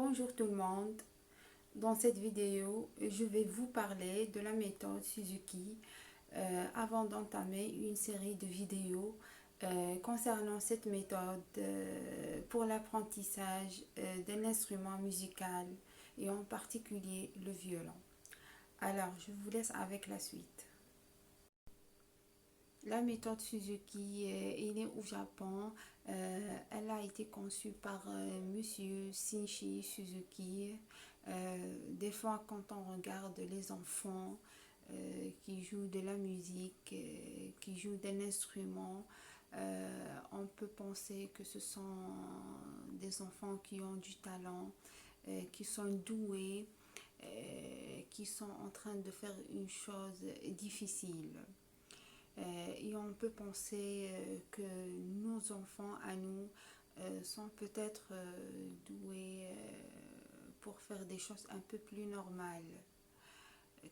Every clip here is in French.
Bonjour tout le monde. Dans cette vidéo, je vais vous parler de la méthode Suzuki avant d'entamer une série de vidéos concernant cette méthode pour l'apprentissage d'un instrument musical et en particulier le violon. Alors, je vous laisse avec la suite. La méthode Suzuki est née au Japon. Elle a été conçue par Monsieur Shinichi Suzuki. Des fois, quand on regarde les enfants qui jouent de la musique, qui jouent d'un instrument, on peut penser que ce sont des enfants qui ont du talent, qui sont doués, qui sont en train de faire une chose difficile. Et on peut penser que nos enfants à nous sont peut-être doués pour faire des choses un peu plus normales,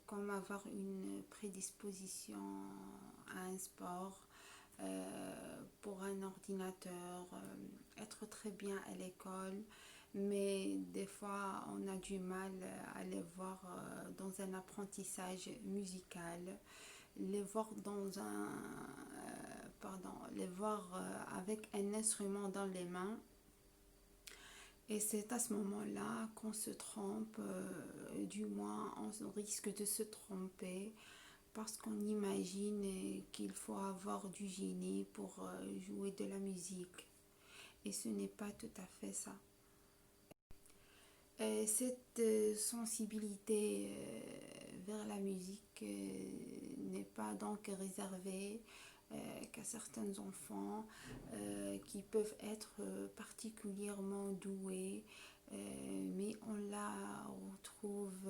comme avoir une prédisposition à un sport, pour un ordinateur, être très bien à l'école, mais des fois on a du mal à les voir dans un apprentissage musical, les voir les voir avec un instrument dans les mains. Et c'est à ce moment-là qu'on se trompe, du moins on risque de se tromper parce qu'on imagine qu'il faut avoir du génie pour jouer de la musique. Et ce n'est pas tout à fait ça. Cette sensibilité vers la musique n'est pas donc réservée qu'à certains enfants qui peuvent être particulièrement doués, mais on la retrouve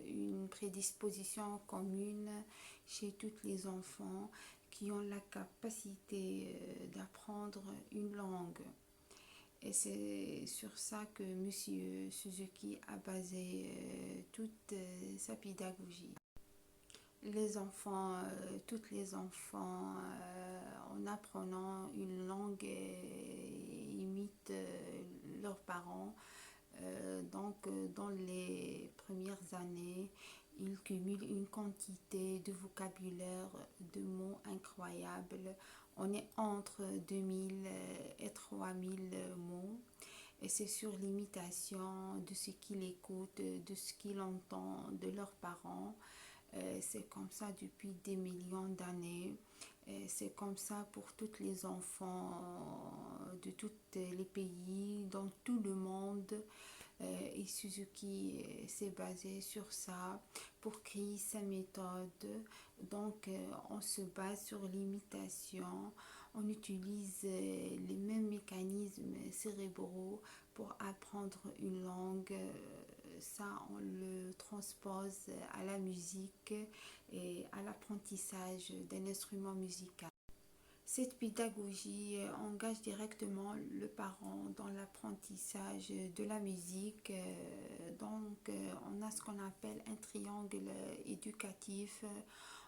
une prédisposition commune chez tous les enfants qui ont la capacité d'apprendre une langue. Et c'est sur ça que Monsieur Suzuki a basé toute sa pédagogie. Les enfants, tous les enfants, en apprenant une langue, imitent leurs parents. Dans les premières années, ils cumulent une quantité de vocabulaire, de mots incroyables. On est entre 2000 et 3000 mots. Et c'est sur l'imitation de ce qu'ils écoutent, de ce qu'ils entendent de leurs parents. C'est comme ça depuis des millions d'années. C'est comme ça pour tous les enfants de tous les pays, dans tout le monde. Et Suzuki s'est basé sur ça pour créer sa méthode. Donc, on se base sur l'imitation. On utilise les mêmes mécanismes cérébraux pour apprendre une langue. Ça, on le transpose à la musique et à l'apprentissage d'un instrument musical. Cette pédagogie engage directement le parent dans l'apprentissage de la musique. On a ce qu'on appelle un triangle éducatif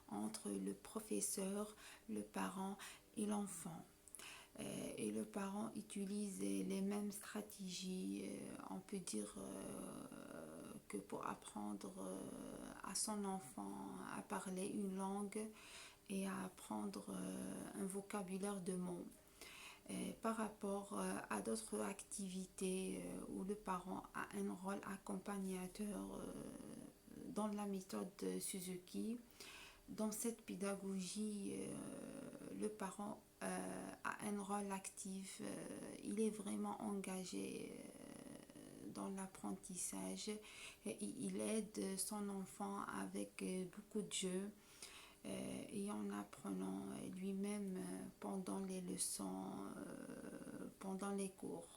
entre le professeur, le parent et l'enfant. Et le parent utilise les mêmes stratégies, on peut dire, que pour apprendre à son enfant à parler une langue et à apprendre un vocabulaire de mots. Par rapport à d'autres activités où le parent a un rôle accompagnateur dans la méthode Suzuki, dans cette pédagogie, le parent a un rôle actif, il est vraiment engagé dans l'apprentissage et il aide son enfant avec beaucoup de jeux et en apprenant lui-même pendant les leçons, pendant les cours.